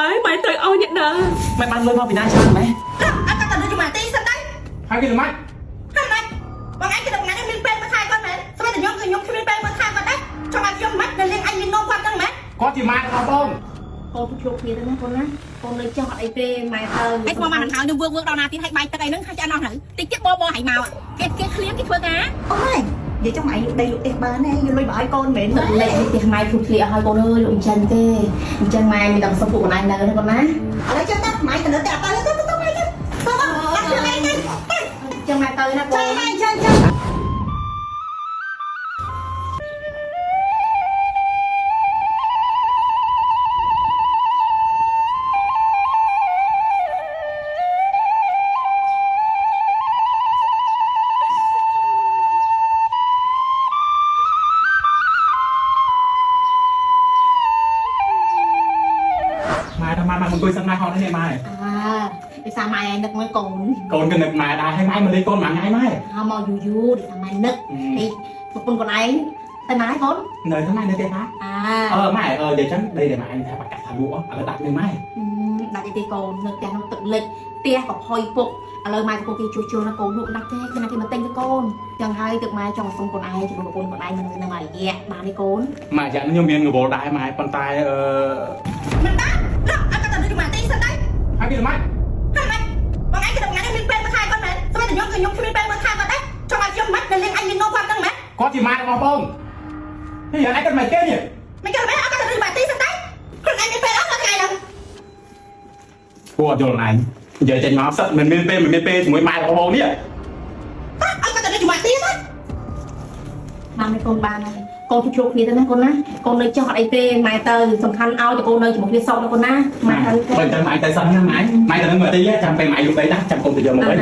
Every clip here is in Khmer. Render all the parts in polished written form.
mày tới ôi nhận nè mày bán lôi vào Việt Nam sao mày anh ta cần đưa cho mày tí sao đấy hai cái mày hai mày bọn anh cái đồng ngắn em liên bên mà thay con mày sao mày tự nhung khi liên bên mà thay con đấy cho mày cho mắt nên liên anh liên nôn quan tâm mày có thì mai không không con chụp chụp kia đó con á con lấy cho ai tê mày thơ cái mà thằng thảo nhưng vương đâu nào thì hay bay tới đây nó hay cho nó thử tí chết bo hãy màu cái khliếm cái phương á ôi vậy trong mày đây lụt tiền bà này vô lôi bãi con mệt thật lệ thì mày chụp lịa hơi con ơi lụm chân tê chân mày mình làm xong phụ của anh đây con á lấy cho tao mày cần đỡ tao tao mày chân mày tới nè con chơi mà tôi sân mai họ đấy mai à để sao mày nực mới con cái nực mà đã hay mai mà lấy con mà ngay mai không mau du để sao mày nực thì một con ấy tay máy con nơi tháng mai nơi tây á mai để chắn đây để mà anh thay bạc cả thằng lúa ở đặt nơi mai đặt đi con nực nó tự lịch tia có hoi phục lời mai con kia chua nó con nụ đặt thế cho nên mà tên với con chẳng hay được mai trong sông con ai chỉ một con ai mình mày dẹ bà đi con mà chẳng nó nhiều miền người bố đại mai con tay mình đã anh ta cần đưa cho mày tí sao đấy hai cái mày hai mày bọn anh cái đồng ngắn em liên bên mà thay con mày sao mày tự nhung khi liên bên mà thay con đấy cho mày cho mắt nên liên anh liên nôn quan tâm mày có thì mai không không bây giờ anh cần mày kêu nhỉ mày kêu mày anh ta cần đưa cho mày tí sao đấy còn anh liên bên ốc là cái đâu của chỗ này giờ chạy máu sợ mình bên thì mới mai có bông đi anh ta cần đưa cho mày tí đấy ba mấy con ba này con chụp chụp kia đó con á con lấy cho ai tê mày tờ sầm khăn ao cho con nơi chỉ một phía sau đó con á mày mình chẳng mày tại sao nha mày là người đi chẳng phải mày lúc đấy đã chẳng cùng từ giờ một đấy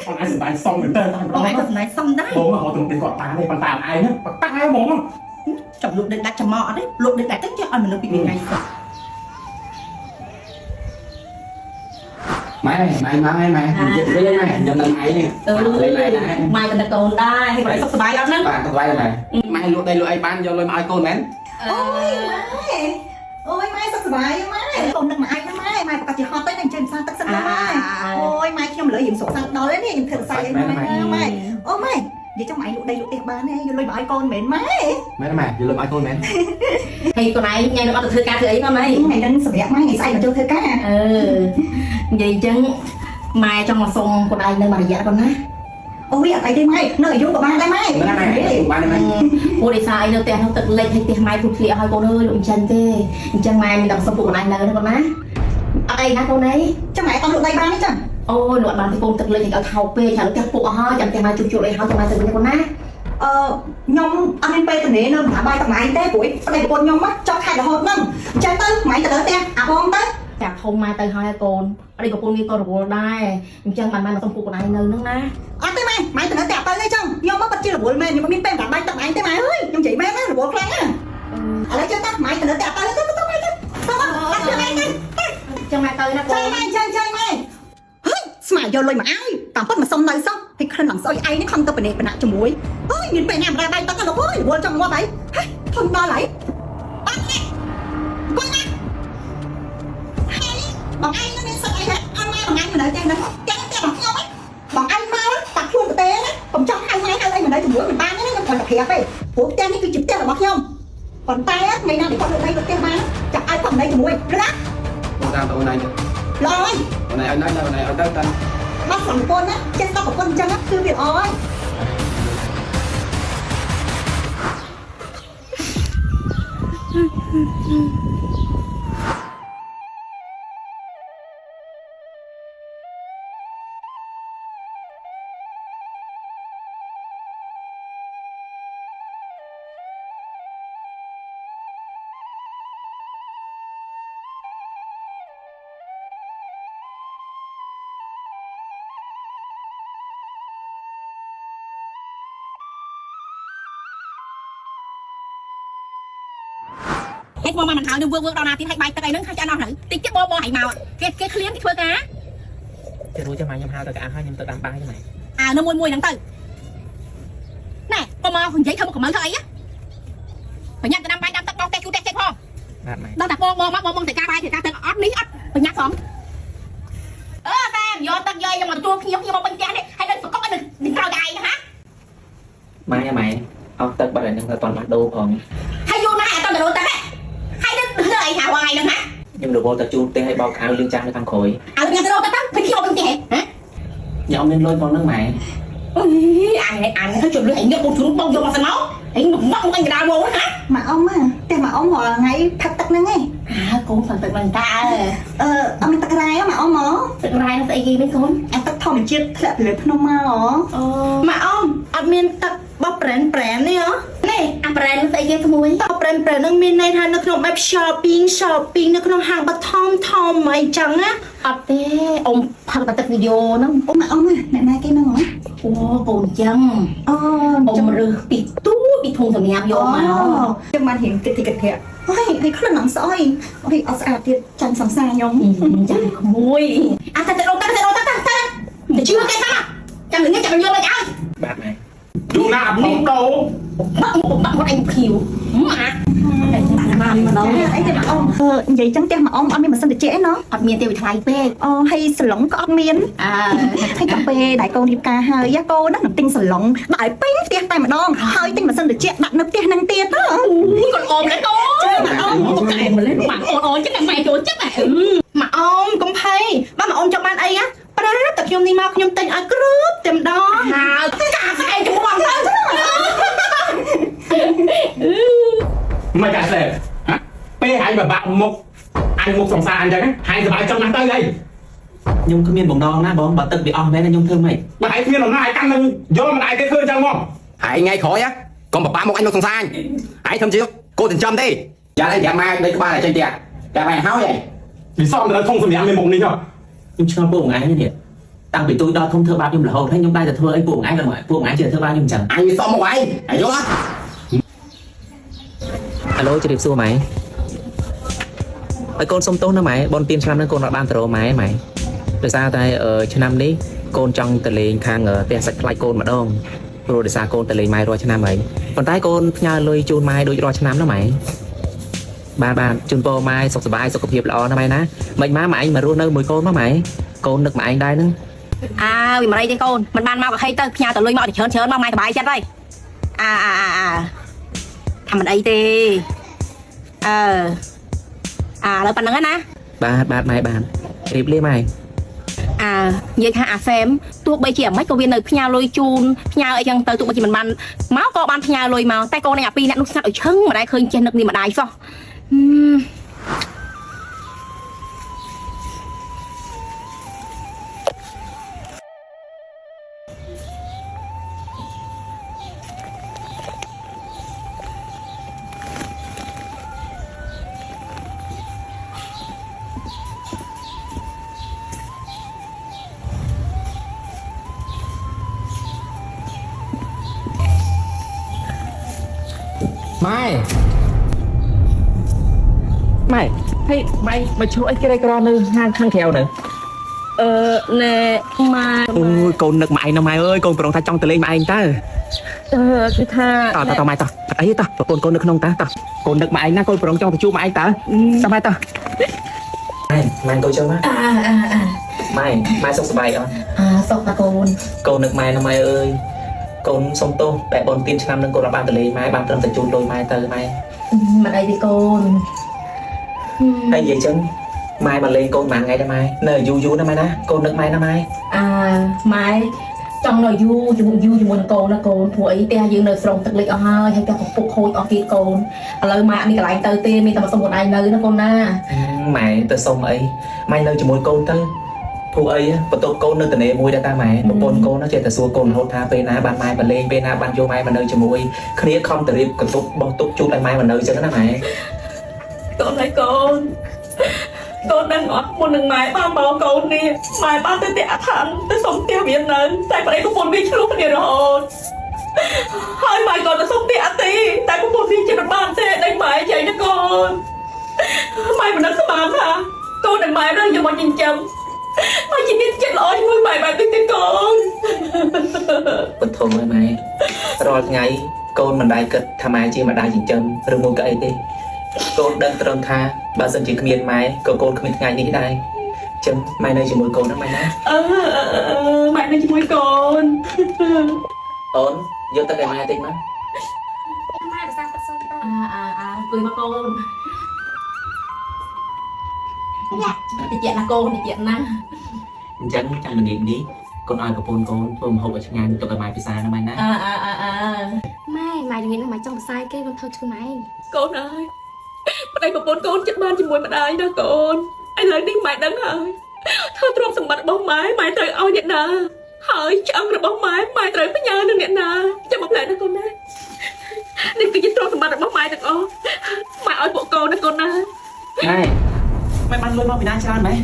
còn ai xử bài xong mình tên bọn anh cần nói xong đấy bố mà họ từng tiền gọt tá này bằng tàn ai nhá bằng tàn ai bố không chồng lụt đến đặt chồng mọ đấy lụt đến đặt tất cho anh mình nó bị ngày mày với lấy mày nhận lần mày nè mày cần đặt con đây hay phải sắp bài lắm đó bạn quay này mày lụt đây lụt ai bán cho lôi mai con mến ôi mai sao bài mai con đừng mà ai mai chỉ họ tới đằng trên sang tất sân mai ôi mai khi lợi dụng sổ sang đó đấy nè thật sai mai ô mai vậy trong mày lụt đây lụt tiền bà này vô lôi bãi con mệt mai mày vô lôi mai con mến thì con này nghe nó được thưa ca thưa ấy con ấy ngày đang sợ đẹp mai ngày say mà chưa thưa ca vậy chứ mai trong một sông con ai nên mà dạ con á ôi ở đây mai nơi dung của ba đây mai cô đi sai nó tiền nó tự lên hay tiền mai thuộc lịa hai con ơi lụm chân tê chân mai mình đọc xong phụ của anh nơi đó con á ở đây hả con ấy trong mày con lụt đây ba đấy chẳng ôi lụt bàn thì con tự lên thì ở thầu pe chẳng được phụ ha chẳng tiền mai chụp chụp đây ha cho mai tự lên con á nhom anh pe từ nãy nơi thả bay tập này té buổi ở đây con nhom á cho khai là hột nâng chơi tới mày từ đó te bom tới chả không mai tay hai con ở đây có con đi con rồi đây chân mai mà xong phụ của anh nơi nữa na tới mày từ đó te tới đây chăng nhom á bắt chưa là buổi mày nhưng mà miếng pe thả bay tập này tới mày ơi nhưng chị mày nó là buổi khang á ở đây chơi tao mày từ đó te tới chân mai tới na con chơi mày mày vô lôi mà ai tao bắt mà xong nơi xong thì khăn bằng soi ai nó không tao bền bền cho muối ơi nhìn bên em ra bay tao nó ơi buồn trong qua vậy thôi ba lại bắt nè quay nè bằng anh nó nên sợ ai hết anh mai bằng anh mà đợi tên nó tên bằng nhau ấy bằng anh mau á tập chuông của té á còn trong hai đây mình đợi cho muối mình ba nó còn là hẹp ấy của tên cái chụp tên là bằng nhau còn tay á ngày nào để con được đây được tên ba chặt ai cầm đây cho muối rồi đó con ra tụi này rồi này anh nói này ở đây tên bác sẵn con á chân tao của con chân á cứ việc ơi cái mà thảo nhưng vương đâu nào thì hay bay tới đây nó hay cho nó thử tí chết bo hãy màu cái khliếm cái phương á Chứ nuôi cho mày nhầm hao tao cả hai nhưng tao đam ba cho mày nó mùi đằng từ nè con mò giấy không có mở thôi á phải nhận tao đam bay đam tao bao tao chu tao phong ដល់តែបងតែការបាយការទឹកអត់នេះអត់បញ្ញាសំតែយកទឹកយាយយកមកទទួលខ្ញុំមកពេញផ្ទះនេះហើយនៅសកុកឲ្យនឹងក្រោយឯងណាម៉ែអត់ទឹកបាត់ហើយនឹងតែតន់បាត់ដូរផងហើយយូរណាស់អត់ទៅដូរទឹកហើយនឹងធ្វើអីហៅថ្ងៃហ្នឹងណាខ្ញុំរវល់តែជូនផ្ទះឲ្យបោកខៅលឿងចាំងនៅខាងក្រោយឲ្យខ្ញុំទៅដូរទឹកទៅពេលខ្ញុំពេញផ្ទះហ៎ខ្ញុំអត់មានលុយផងហ្នឹងម៉ែអើយអញទៅជម្លឹះឲ្យងើបបងជ្រូកបងយកមកសិនមកអញមកអញកដាលមកណាម៉ាក់អ៊ំតែម៉ាក់អ៊ំរាល់ថ្ងៃផឹកទឹកហ្នឹងឯងកូនផឹកទឹកមិនតាអត់មានទឹករ៉ែម៉ាក់អ៊ំមកទឹករ៉ែស្អីគេមិនកូនអាទឹកធម្មជាតិធ្លាក់ពីលើភ្នំមកអូម៉ាក់អ៊ំអត់មានទឹកបោះប្រែននេះហ៎នេះអាប្រែនស្អីគេក្មួយបោះប្រែនហ្នឹងមានន័យថានៅក្នុងបែប shopping នៅក្នុងហាងបឋមធំអីចឹងណាអត់ទេអ៊ំផឹកតែទឹកវីដេអូហ្នឹងម៉ាក់អ៊ំអ្នកណាគេហ្នឹងហ៎អូកូនចឹងអ៊ំរើសពីធុងសម្រាប់យកមកខ្ញុំបានរៀនគិតហើយខ្លួននឹងស្អុយអត់ស្អាតទៀតចាញ់សង្សារខ្ញុំចាញ់ក្មួយតែទៅទៅជឿគេថាចាំនឹងចាំយកមកឲ្យបាទម៉ែយូរណាស់នេះដូរបាក់អញភីវម៉ាបានម្ដងអីទេម៉ាក់អ៊ំនិយាយចឹងផ្ទះម៉ាក់អ៊ំអត់មានម៉ាស៊ីនត្រជាក់ឯណោះអត់មានទេវាថ្លៃពេកហើយសាឡុងក៏អត់មានហើយកាពេលដែលកូនរៀបការហើយកូននឹងទិញសាឡុងដាក់ឲ្យពេញផ្ទះតែម្ដងហើយទិញម៉ាស៊ីនត្រជាក់ដាក់នៅផ្ទះហ្នឹងទៀតកូនអ៊ំដែរកូនម៉ាក់អ៊ំកែម្លេះម៉ាក់អូនចឹងតែម៉ែចូលចិត្តម៉ាក់អ៊ំកុំភ័យបើម៉ាក់អ៊ំចង់បានអីណាប្រាប់តែខ្ញុំនេះមកខ្ញុំទិញឲ្យគ្រប់តែម្ដងហើយកាស្អីចំបងទៅមិនកាស្អីពេលហាញបបាក់មុខអញមុខសង្សារអញ្ចឹងហាញសบายចង់ណាស់ទៅអីខ្ញុំគ្មានបំណងណាបងបើទឹកវាអស់មែនខ្ញុំធ្វើម៉េចបើឯងគ្មានអំណាចកាន់នឹងយកមិនឯងទេធ្វើអញ្ចឹងមកហើយថ្ងៃក្រោយកុំបបាក់មុខអញមុខសង្សារឯងធ្វើជាគោចិញ្ចឹមទេយ៉ាអីយ៉ាម៉ែដេកក្បាលឲ្យចេញទៀតយ៉ាម៉ែហើយវាសំទៅធំសម្រាប់មានមុខនេះខ្ញុំឆ្ងល់ពួកឯងនេះតាំងពីទូចដល់ធំធ្វើបាបខ្ញុំរហូតហើយខ្ញុំដែរតែធ្វើអីពួកឯងឡើងពួកឯងជឿធ្វើបាបខ្ញុំអញ្ចឹងអញវាសំមុខឯងហើយយល់អត់អាឡូជម្រាបសួរម៉ែហើយកូនសុំទោសណាម៉ែបនទៀនឆ្នាំនេះកូនអត់បានទៅរកម៉ែដោយសារតែឆ្នាំនេះកូនចង់ទៅលេងខាងផ្ទះសាច់ខ្លាច់កូនម្ដងព្រោះដោយសារកូនទៅលេងម៉ែរាល់ឆ្នាំហើយប៉ុន្តែកូនផ្ញើលុយជូនម៉ែដូចរាល់ឆ្នាំណាម៉ែបាទជូនពរម៉ែសុខសប្បាយសុខភាពល្អណាម៉ែណាមិនម៉ែម៉ែឯងមករស់នៅមួយកូនមកម៉ែកូននឹកម៉ែឯងដែរហ្នឹងវាមិនអីទេកូនមិនបានមកក៏ហីទៅផ្ញើទៅលុយមកច្រើនមកម៉ែសប្បាយចិត្តហើយថាមិនអីទេលើប៉ុណ្្នឹងណាបាទម៉ែបាទរៀបលាម៉ែនិយាយថាអាសែមទោះបីជាអាម៉េចក៏វានៅផ្ញើលុយជូនផ្ញើអីចឹងទៅទោះបីជាមិនបានមកក៏បានផ្ញើលុយមកតែកូនឯងអាពីរអ្នកនោះស្ងាត់ឲ្យឈឹងមិនដែលឃើញចេះនឹកនេះម្ដាយសោះម៉ែហេម៉ែមកឈ្លោះអីក្រៃក្រនៅហាងខាងក្រៅនៅណែម៉ែអូយកូននឹកម៉ែណាម៉ែអើយកូនប្រងថាចង់ទៅលេងម៉ែឯងតើគឺថាតម៉ែតអីតប្រពន្ធកូននៅក្នុងតកូននឹកម៉ែឯងណាកូនប្រងចង់ទៅជួបម៉ែឯងតើតម៉ែតម៉ែកូនចូលមកម៉ែសុខសប្បាយអត់សុខណាកូននឹកម៉ែណាម៉ែអើយកូនសុំទោសតែបនទៀនឆ្នាំនឹងកូនបានទៅលេងម៉ែបានត្រឹមតែជូនលុយម៉ែទៅម៉ែមិនអីទេកូនហើយនិយាយចឹងម៉ែមកលេងកូនបានថ្ងៃដែរម៉ែនៅយូរណាម៉ែណាកូននឹកម៉ែណាម៉ែម៉ែចង់នៅយូរជាមួយកូនណាកូនព្រោះអីផ្ទះយើងនៅស្រុកទឹកលិចអស់ហើយផ្ទះកំពុកខូចអស់ទៀតកូនឥឡូវម៉ែមានកន្លែងទៅទេមានតែមកសុំខ្លួនឯងនៅណាកូនណាម៉ែទៅសុំអីម៉ែនៅជាមួយកូនទៅព្រោះអីបន្ទប់កូននៅតនេមួយដែរតាម៉ែប្រពន្ធកូនចេះតែសួរកូនរហូតថាពេលណាបានម៉ែមកលេងពេលណាបានយកម៉ែមកនៅជាមួយគ្នាខំទៅរៀបកន្ទប់បោះទុកជូតឲ្យម៉ែមកនៅចឹងណាម៉ែកូនហើយកូនដឹងអត់មុននឹងម៉ែបានមកកូននេះម៉ែបានទៅផ្ទះឋានទៅសុំផ្ទះវានៅតែប្តីប្រពន្ធវាឆ្លោះគ្នារហូតហើយម៉ែក៏ទៅសុំផ្ទះអទីតែប្រពន្ធវាចិត្តបានទេដេញម៉ែចេញទៅកូនម៉ែមិនដឹងស្មានថាកូននឹងម៉ែរើសយកមកចិញ្ចឹមម៉ែជាមានចិត្តល្អជាមួយម៉ែបែបនេះទេកូនបន្ទោសហើយម៉ែរាល់ថ្ងៃកូនមិនដែលគិតថាម៉ែជាម្ដាយចិញ្ចឹមឬមួយក៏អីទេ កូនដឹងត្រឹមថាបើសិនជាគ្មានម៉ែក៏កូនគ្មានថ្ងៃនេះដែរចឹងម៉ែនៅជាមួយកូនណាម៉ែណា ម៉ែនៅជាមួយកូន អូនយកទឹកឲ្យម៉ែតិចមក អង្គុយមកកូនតិចណាកូនតិចណា អញ្ចឹងចាំល្ងាចនេះកូនឲ្យកូនកូនធ្វើម្ហូបឲ្យឆ្ងាញ់ទុកឲ្យម៉ែពិសាណាម៉ែណា ម៉ែម៉ែល្ងាចនេះម៉ែចង់ផ្សាយគេកូនធ្វើខ្លួនឯង កូនអើយប្តីប្រពន្ធកូនចិត្តបានជាមួយម្ដាយណាកូនឥឡូវនេះម៉ែដឹងហើយធ្វើទ្រព្យសម្បត្តិរបស់ម៉ែម៉ែត្រូវឲ្យអ្នកណាហើយឆ្អឹងរបស់ម៉ែម៉ែត្រូវផ្ញើនឹងអ្នកណាចាំមកផ្លែណាកូនណានេះគឺជាទ្រព្យសម្បត្តិរបស់ម៉ែទាំងអស់ម៉ែឲ្យពួកកូនណាកូនណា ម៉ែបានលុយមកពីណាច្រើនម៉ែ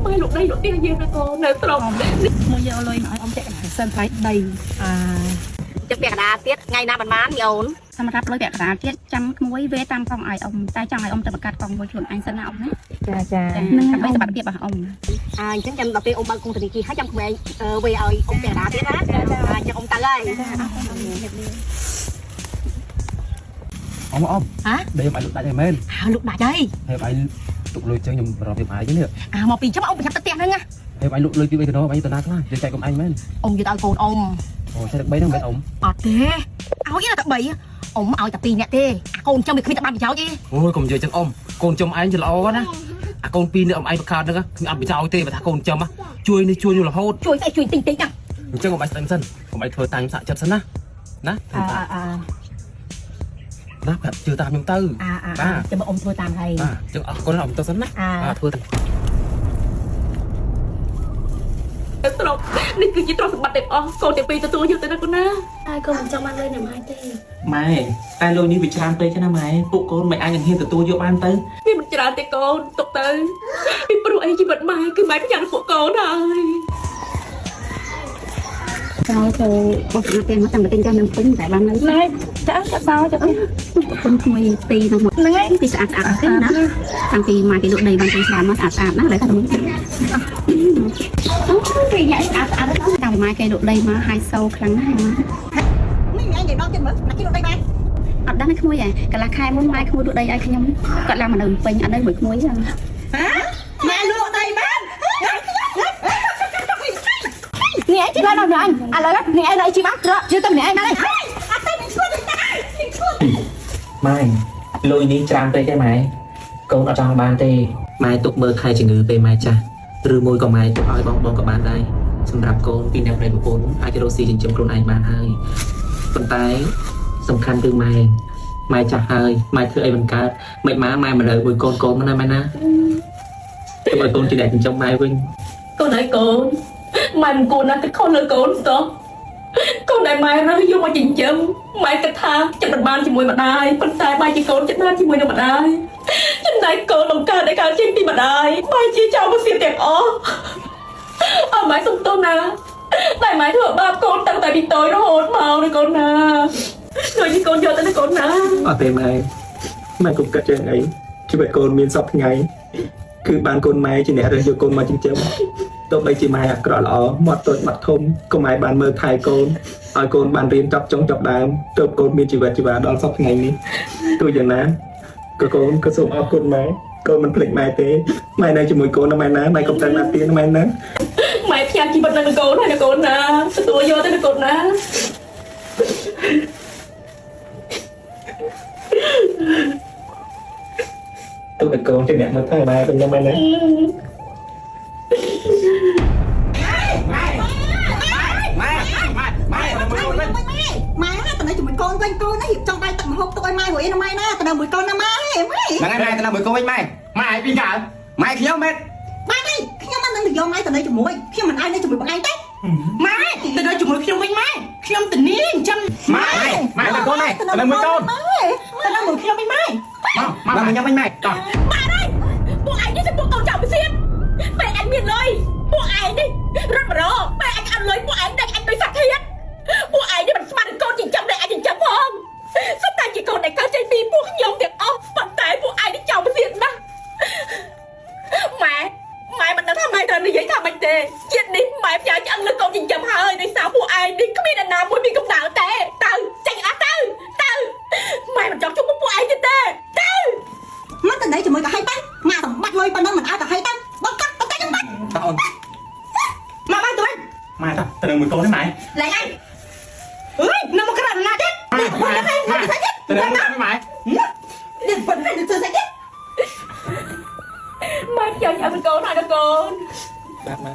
ម៉ែលោកដីលោកទាយើងណាកូននៅស្រុក មួយយកលុយមកឲ្យអ៊ំចែកសិនថ្លៃដី ចឹងពាក់កណ្ដាលទៀតថ្ងៃណាបានមីអូន សម្រាប់លុយពាក់កណ្ដាលទៀតចាំក្មួយវេតាមកង់ឲ្យអ៊ំតែចង់ឲ្យអ៊ំទៅបង្កើតកង់មួយខ្លួនឯងសិនណាអ៊ំណា ចា នឹងដើម្បីសុខភាពរបស់អ៊ំ អញ្ចឹងចាំដល់ពេលអ៊ំបើកគង់ធនាគារហើយចាំក្មេងវេឲ្យអ៊ំពាក់កណ្ដាលទៀតណាអញ្ចឹងអ៊ំទៅហើយ អមអម ហ៎ đây em ai lục đại này men ហៅលោកដាច់ហើយ em ai lục lôi chơi nhầm rồi em ai chứ nữa មកពីចាំអ៊ំប្រចាំទឹកផ្ទះហ្នឹងណា em ai lục lôi chơi cái đó anh tao nát quá chơi chạy cùng anh men អ៊ំនិយាយឲ្យកូនអ៊ំ ồ sao được mấy thằng bên ống អត់ទេឲ្យតែ3អ៊ំឲ្យតែ2នាក់ទេអាកូនចាំវាគ្មានតែបានប្រយោជន៍ទេ ôi cùng chơi chân ôm con chồng anh cho là ó đó à con pin nữa ông anh bạc khao nữa ăn bị sao tê mà thằng con chồng á chui đi chui như là hốt ជួយស្អីជួយទិញណា chân ông anh đánh sân ông anh thưa tay sạ chật sân á nè nè phải chưa tam nhung tư ចាំអ៊ំធ្វើតាមហើយ chân con lòng tao sân á thưa នៅស្រុកនេះគឺជាទ្រព្យសម្បត្តិទាំងអស់កូនទាំងពីរទទួលយកទៅណាកូនណា ហើយកូនមិនចង់បានលុយណាម៉ែទេ ម៉ែតែលុយនេះវាច្រើនពេកណាម៉ែពួកកូនមិនអាចនឹងហ៊ានទទួលយកបានទៅ វាមិនច្រើនទេកូនទុកទៅពីព្រោះអីជីវិតម៉ែគឺម៉ែផ្ញើពួកកូនហើយ ចោលទៅបោះទៅមកតាំងពីចាំនឹងពេញតែបាននៅណែចាចាសោចាគុណក្មួយទីនោះមកហ្នឹងឯងទីស្អាតទេណាតាំងពីមកពីលក់ដីបានទៅស្អាតមកស្អាតណាស់ឡើយខ្ញុំគេញ៉ាំស្អាតតាំងពីមកគេលក់ដីមកហាយសូខ្លាំងណាស់ នេះឯងនិយាយដល់ទៀតមើលណាគេលុយដីបាន អត់ដឹងទេក្មួយឯងកន្លះខែមុនម៉ែក្មួយលក់ដីឲ្យខ្ញុំគាត់ឡើងមកនៅពេញអត់នៅមួយក្មួយហ្នឹង ម៉ែលក់ដីបាន នេះឯងជិះឡើងដល់អញឥឡូវនេះឯងនៅជីបាក់ត្រកជឿទៅនេះឯងបានហើយ អត់ទេមិនឈួតទេតាឈួត ម៉ែលុយនេះច្រើនពេកទេម៉ែកូនអត់ចង់បានទេម៉ែទុកមើលថែជំងឺពេលម៉ែចាស់ឬមួយក៏ម៉ែទុកឲ្យបងក៏បានដែរសម្រាប់កូនពីអ្នកប្តីប្រពន្ធអាចរកស៊ីចិញ្ចឹមខ្លួនឯងបានហើយប៉ុន្តែសំខាន់គឺម៉ែចាស់ហើយម៉ែធ្វើអីមិនកើតមិនម៉ែមិននៅមួយកូនណាម៉ែណាទៅឲ្យកូនជាអ្នកចិញ្ចឹមម៉ែវិញ កូនហើយកូនម៉ែមិនគួរណាគិតខុសលើកូនសោះកូនដែលម៉ែរើសយកមកចិញ្ចឹមម៉ែគិតថាចិត្តមិនបានជាមួយម្ដាយប៉ុន្តែម៉ែជាកូនចិត្តបានជាមួយនឹងម្ដាយចំណែកកូនបង្កើតឲ្យកើតចេញពីម្ដាយម៉ែជាចៅមកសៀតទាំងអស់អើម៉ែសុំទោសណាតែម៉ែធ្វើបាបកូនតាំងតែពីតូចរហូតមកណាកូនណាដូចជាកូនយកទៅណាកូនណា អត់ទេម៉ែកុំកាត់ចឹងអីជីវិតកូនមានសពថ្ងៃគឺបានកូនម៉ែជាអ្នករើសយកកូនមកចិញ្ចឹមទោះបីជាម៉ែអាក្រក់ល្អមាត់តូចមាត់ធំក៏ម៉ែបានមើលថែកូនឲ្យកូនបានរៀនចប់ចុងចប់ដើមទើបកូនមានជីវិតជីវ៉ាដល់សពថ្ងៃនេះទោះយ៉ាងណាក៏កូនក៏សូមអរគុណម៉ែកូនមិនភ្លេចម៉ែទេម៉ែនៅជាមួយកូនណាម៉ែណាម៉ែកុំទៅណាទៀតម៉ែណា ម៉ែផ្ញើជីវិតនឹងកូនហើយណាកូនណាទទួលយកទៅណាកូនណា ទោះបីកូនជាអ្នកមើលថែម៉ែក៏យ៉ាងម៉ែណា ម៉ែណាទៅនៅជាមួយកូនវិញកូននេះចង់បាយទឹកម្ហូបទុកឲ្យម៉ែរួយណាម៉ែណាទៅនៅមួយកូនណាម៉ែម៉ែ là ngày mai tao làm buổi cô với mai ម៉ែឯងពីកា mai khi nhau mệt ម៉ែនេះខ្ញុំមិននឹងយកម៉ែទៅនៅជាមួយខ្ញុំមិនអាចនៅជាមួយបងឯងទេ ម៉ែទៅនៅជាមួយខ្ញុំវិញម៉ែខ្ញុំទៅនេះអញ្ចឹង ម៉ែទៅកូនម៉ែទៅមួយកូន ទៅនៅមួយខ្ញុំវិញម៉ែ មកមកញ៉ាំវិញម៉ែតោះ ម៉ែអើយពួកឯងនេះជាពួកកូនចៅពិសេសម៉ែឯងមានលុយពួកឯងនេះរត់មករម៉ែឯងអត់លុយពួកឯងតែឯងទៅសាក់ធាតពួកឯងនេះមិនស្មាននឹងកូនចិញ្ចឹមតែឯងចិញ្ចឹមផងសុទ្ធតែជាកូនដែលកើតចេញពីពួកខ្ញុំទាំងអស់ប៉ុន្តែពួកឯងនេះចៅពិសេសណាស់ម៉ែមិនដឹងថាម៉ែត្រូវនិយាយថាម៉េចទេជាតិនេះម៉ែផ្ញើឆ្អឹងលើកូនចិញ្ចឹមហើយដោយសារពួកឯងនេះគ្មានអ្នកណាមួយមានកម្ដៅទេទៅចេញអស់ទៅម៉ែមិនចង់ជួបពួកឯងទៀតទេទៅ Tao đừng mùi cô thế mày. Lại anh. Nó một cái lần nào chết. Mày, mày, mày. Tao đừng mùi cô thế mày. Đừng vẫn phải được chơi chết. Mai cho nhận con này đó con. Bác mày